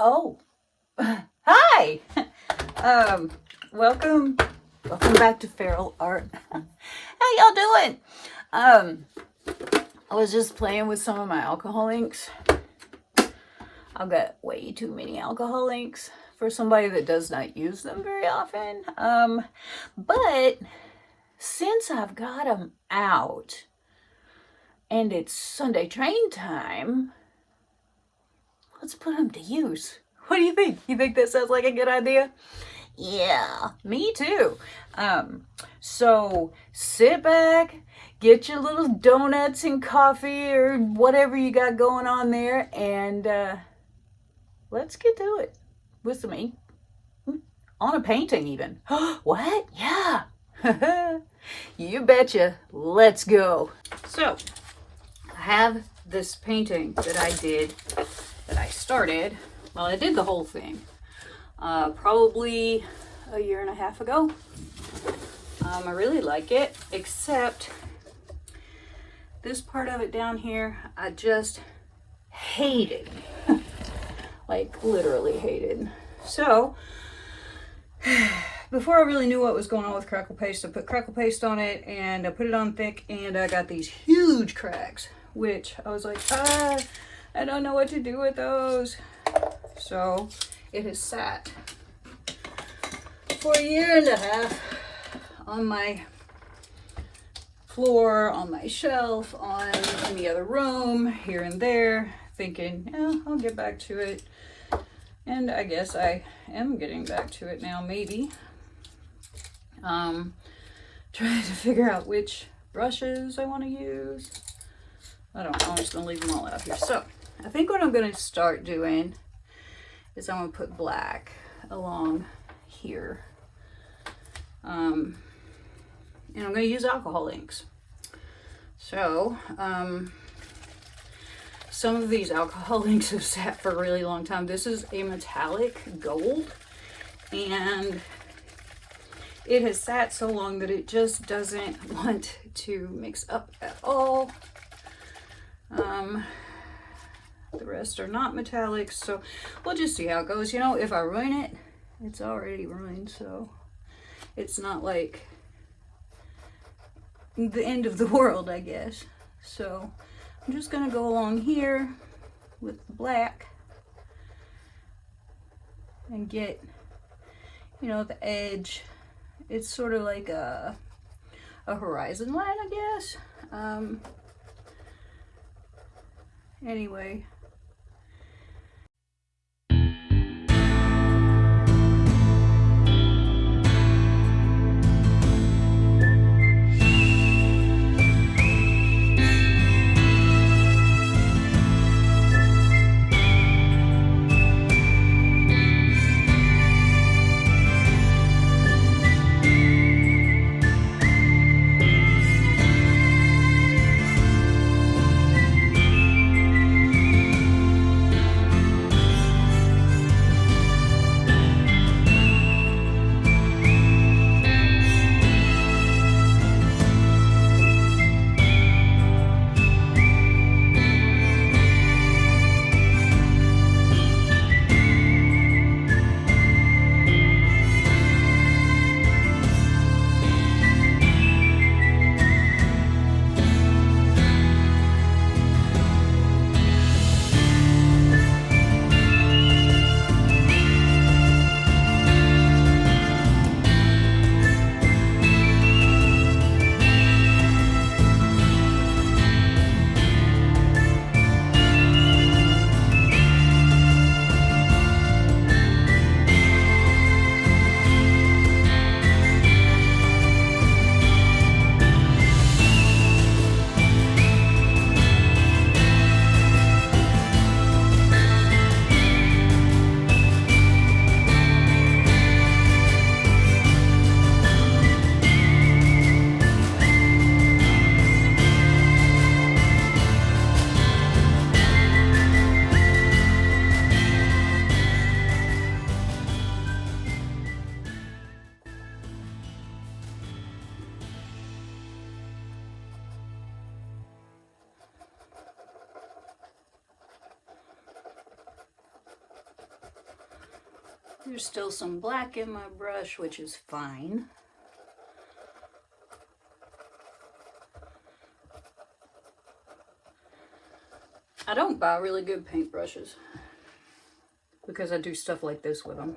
Oh, hi. Welcome back to Feral Art. How y'all doing? I was just playing with some of my alcohol inks. I've got way too many alcohol inks for somebody that does not use them very often. But since I've got them out and it's Sunday train time, let's put them to use. What do you think? You think that sounds like a good idea? Yeah, me too. So sit back, get your little donuts and coffee or whatever you got going on there, and let's get to it with some ink on a painting even. What? Yeah. You betcha. Let's go. So I have this painting that I started. Well, I did the whole thing probably a year and a half ago. I really like it, except this part of it down here I just hated. Like literally hated. So before I really knew what was going on with Crackle paste, I put Crackle paste on it and I put it on thick, and I got these huge cracks, which I was like, I don't know what to do with those. So it has sat for a year and a half on my floor, on my shelf, in the other room, here and there, thinking, yeah, I'll get back to it. And I guess I am getting back to it now, maybe. Trying to figure out which brushes I want to use. I don't know, I'm just going to leave them all out here. So I think what I'm going to start doing is I'm going to put black along here. And I'm going to use alcohol inks. So, some of these alcohol inks have sat for a really long time. This is a metallic gold, and it has sat so long that it just doesn't want to mix up at all. The rest are not metallics, so we'll just see how it goes. You know, if I ruin it, it's already ruined, so it's not like the end of the world, I guess. So I'm just gonna go along here with the black and get, you know, the edge. It's sort of like a horizon line, I guess. Anyway. There's still some black in my brush, which is fine. I don't buy really good paintbrushes because I do stuff like this with them.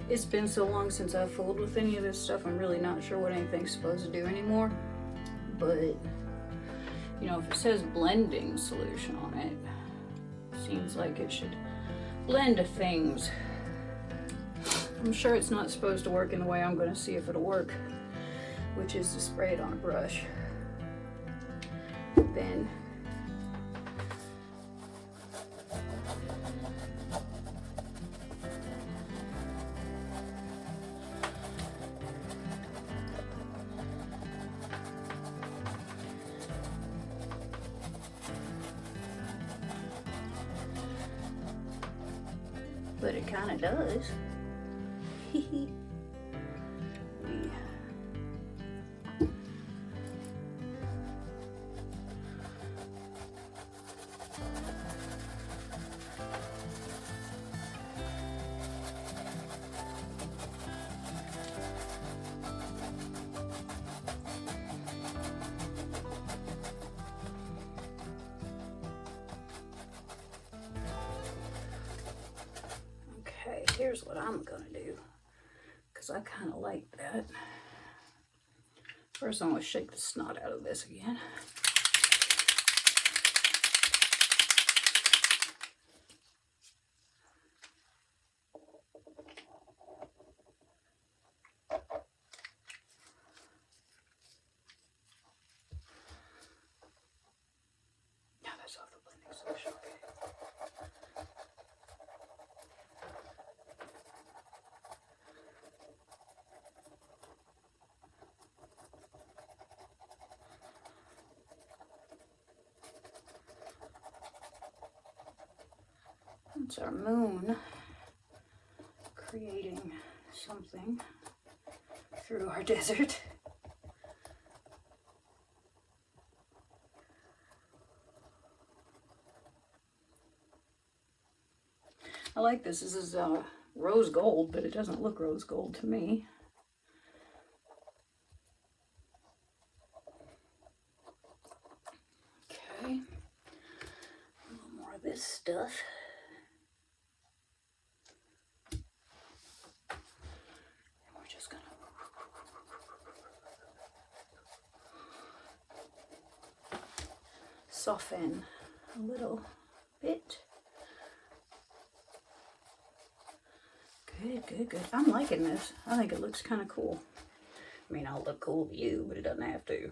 It's been so long since I've fooled with any of this stuff, I'm really not sure what anything's supposed to do anymore. But, you know, if it says blending solution on it, seems like it should blend to things. I'm sure it's not supposed to work in the way I'm going to see if it'll work, which is to spray it on a brush. Then but it kind of does. Here's what I'm gonna do, because I kind of like that. First, I'm gonna shake the snot out of this again. Now that's off the blending solution. Okay. It's our moon creating something through our desert. I like this. This is rose gold, but it doesn't look rose gold to me. Okay, a little more of this stuff. Soften a little bit. Good, good, good. I'm liking this. I think it looks kind of cool. I mean, I'll look cool to you, but it doesn't have to.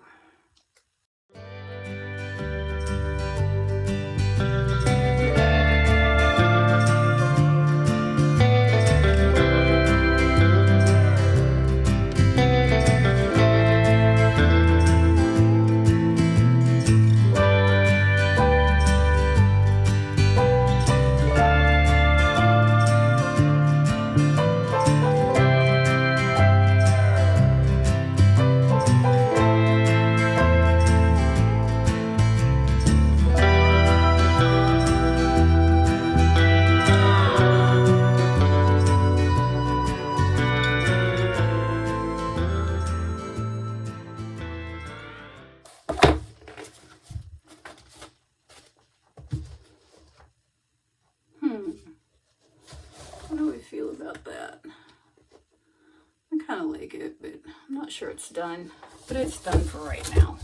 Sure it's done, but it's done for right now.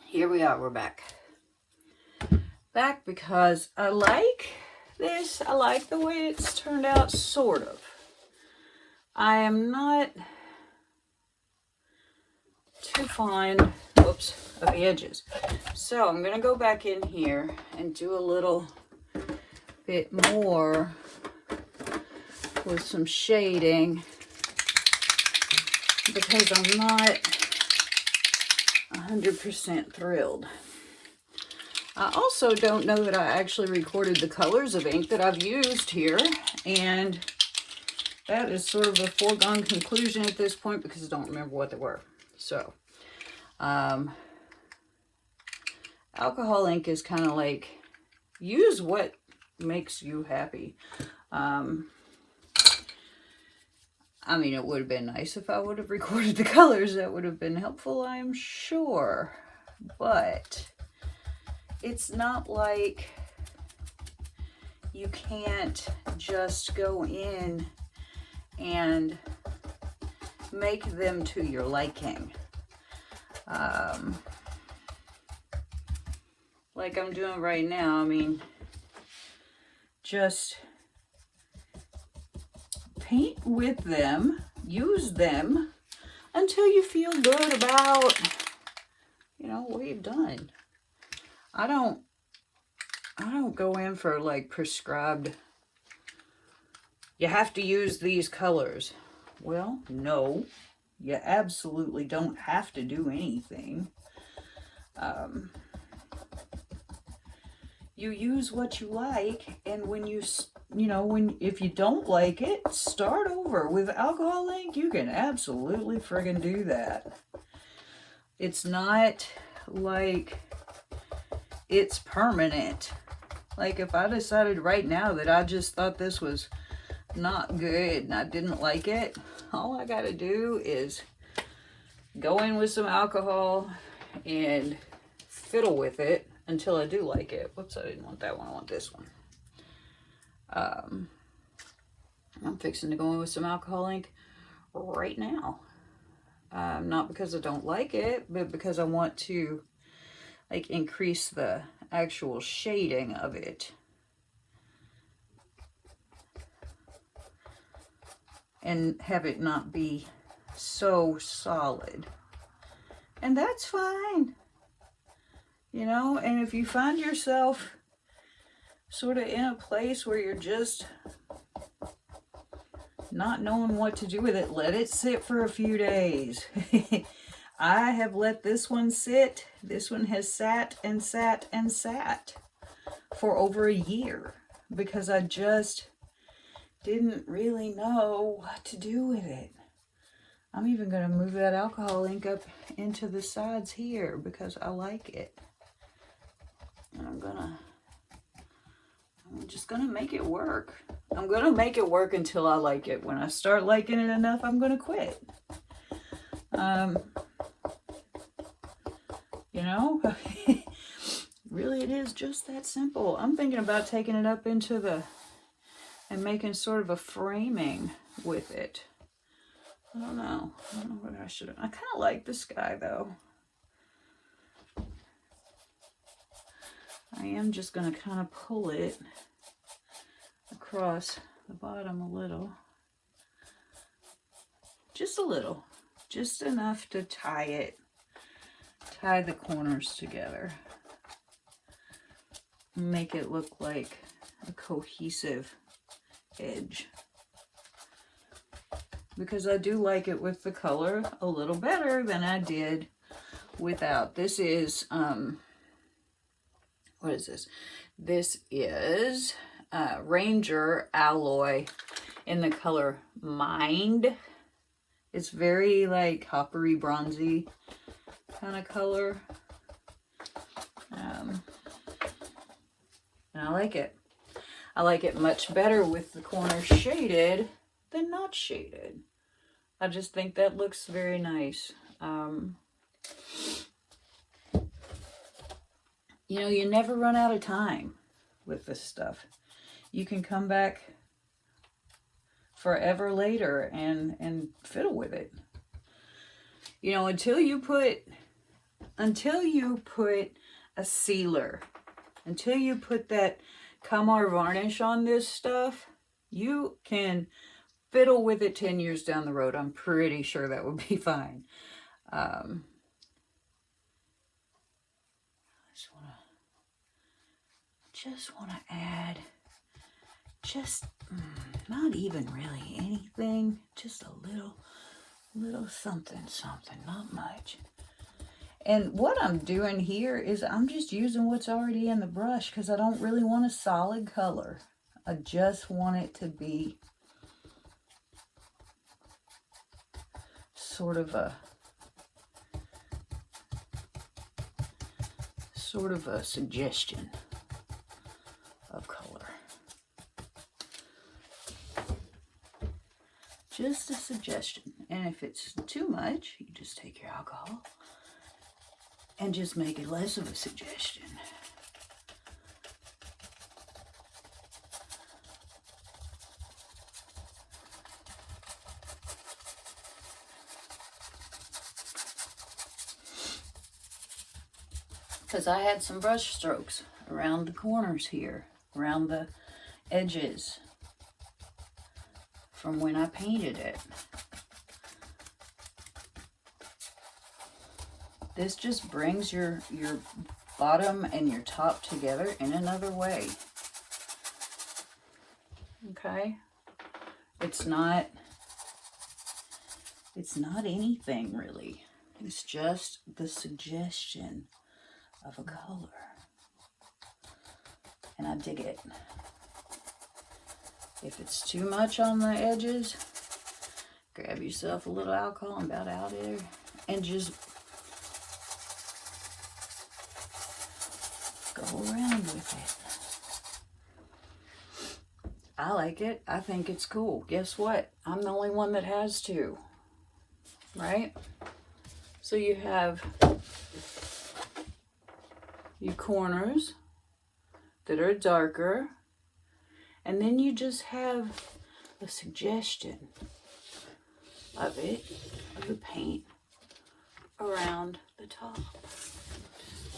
Here we are, we're back because I like this. I like the way it's turned out, sort of. I am not too fond, whoops, of the edges, so I'm gonna go back in here and do a little bit more with some shading, because I'm not 100% thrilled. I also don't know that I actually recorded the colors of ink that I've used here, and that is sort of a foregone conclusion at this point because I don't remember what they were. So, alcohol ink is kind of like, use what makes you happy. I mean, it would have been nice if I would have recorded the colors. That would have been helpful, I'm sure. But it's not like you can't just go in and make them to your liking. Like I'm doing right now. I mean, just paint with them, use them until you feel good about, you know, what you've done. I don't go in for like prescribed, you have to use these colors. Well, no, you absolutely don't have to do anything. You use what you like, and when you know, if you don't like it, start over. With alcohol ink, you can absolutely friggin' do that. It's not like it's permanent. Like if I decided right now that I just thought this was not good and I didn't like it, all I gotta do is go in with some alcohol and fiddle with it until I do like it. Whoops, I didn't want that one. I want this one. I'm fixing to go in with some alcohol ink right now. Not because I don't like it, but because I want to like increase the actual shading of it. And have it not be so solid. And that's fine. You know, and if you find yourself sort of in a place where you're just not knowing what to do with it, let it sit for a few days. I have let this one sit. This one has sat and sat and sat for over a year because I just didn't really know what to do with it. I'm even going to move that alcohol ink up into the sides here because I like it. And I'm just gonna make it work. I'm gonna make it work until I like it. When I start liking it enough, I'm gonna quit. You know, really it is just that simple. I'm thinking about taking it up into and making sort of a framing with it. I don't know what I should have. I kind of like this guy though. I am just going to kind of pull it across the bottom a little. Just a little. Just enough to tie the corners together. Make it look like a cohesive edge. Because I do like it with the color a little better than I did without. This is, what is this? This is Ranger Alloy in the color Mind. It's very like coppery, bronzy kind of color. And I like it. I like it much better with the corners shaded than not shaded. I just think that looks very nice. You know, you never run out of time with this stuff. You can come back forever later and fiddle with it. You know, until you put a sealer, until you put that Kamar varnish on this stuff, you can fiddle with it 10 years down the road. I'm pretty sure that would be fine. Just want to add just not even really anything, just a little something, not much. And what I'm doing here is I'm just using what's already in the brush because I don't really want a solid color. I just want it to be sort of a suggestion of color. Just a suggestion. And if it's too much, you just take your alcohol and just make it less of a suggestion. because I had some brush strokes around the corners here, around the edges from when I painted it. This just brings your bottom and your top together in another way. Okay? It's not anything really. It's just the suggestion of a color. And I dig it. If it's too much on the edges, grab yourself a little alcohol and about out there and just go around with it. I like it. I think it's cool. Guess what? I'm the only one that has to. Right? So you have your corners that are darker, and then you just have a suggestion of it, of the paint around the top.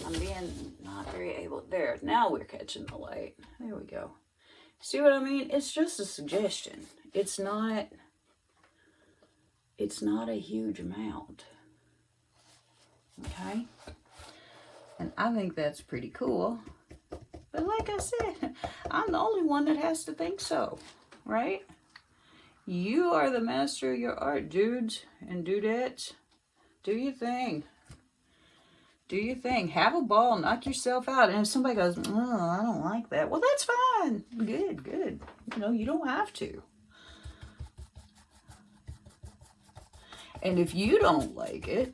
I'm being not very able. There, now we're catching the light. There we go. See what I mean? It's just a suggestion. It's not a huge amount. Okay? And I think that's pretty cool. But like I said, I'm the only one that has to think so, right? You are the master of your art, dudes and dudettes. Do your thing. Do your thing. Have a ball. Knock yourself out. And if somebody goes, oh, I don't like that. Well, that's fine. Good, good. You know, you don't have to. And if you don't like it,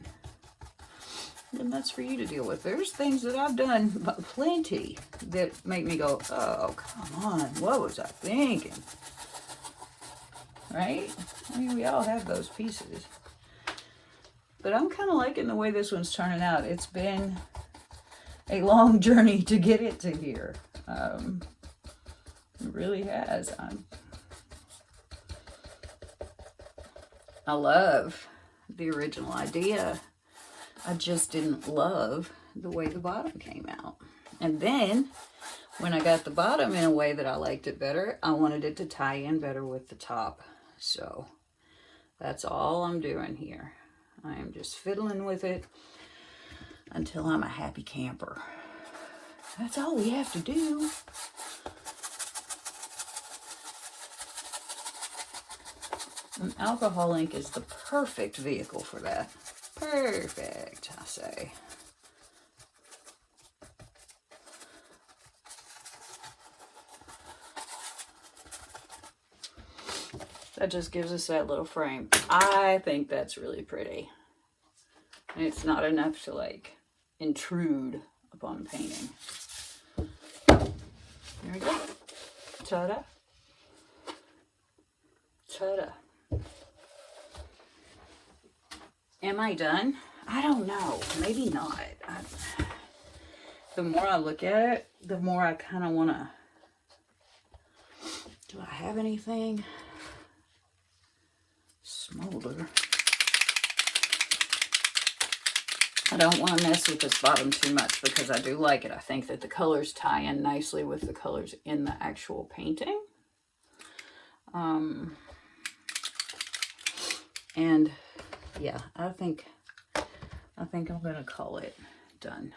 then that's for you to deal with. There's things that I've done plenty that make me go, oh, come on. What was I thinking? Right? I mean, we all have those pieces. But I'm kind of liking the way this one's turning out. It's been a long journey to get it to here. It really has. I love the original idea. I just didn't love the way the bottom came out. And then, when I got the bottom in a way that I liked it better, I wanted it to tie in better with the top. So, that's all I'm doing here. I am just fiddling with it until I'm a happy camper. That's all we have to do. And alcohol ink is the perfect vehicle for that. Perfect, I say. That just gives us that little frame. I think that's really pretty. And it's not enough to like intrude upon painting. There we go. Ta-da. Ta-da. Am I done? I don't know. Maybe not. The more I look at it, the more I kind of want to... Do I have anything? Smolder. I don't want to mess with this bottom too much because I do like it. I think that the colors tie in nicely with the colors in the actual painting. And yeah, I think I'm gonna call it done.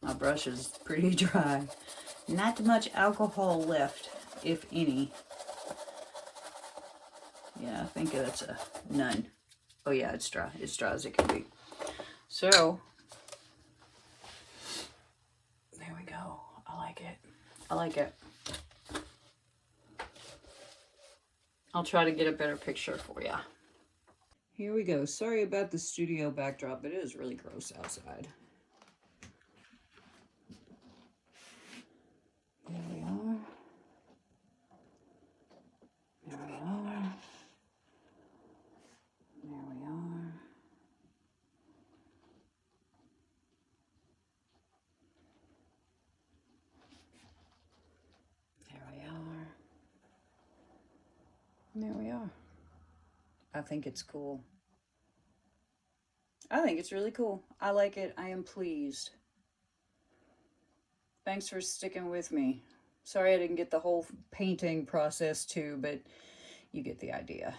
My brush is pretty dry. Not much alcohol left, if any. Yeah, I think that's a none. Oh yeah, it's dry. It's dry as it can be. So, there we go. I like it. I like it. I'll try to get a better picture for you. Here we go. Sorry about the studio backdrop, but it is really gross outside. There we are. There we are. There we are. There we are. There we are. I think it's cool. I think it's really cool. I like it. I am pleased. Thanks for sticking with me. Sorry I didn't get the whole painting process too, but you get the idea.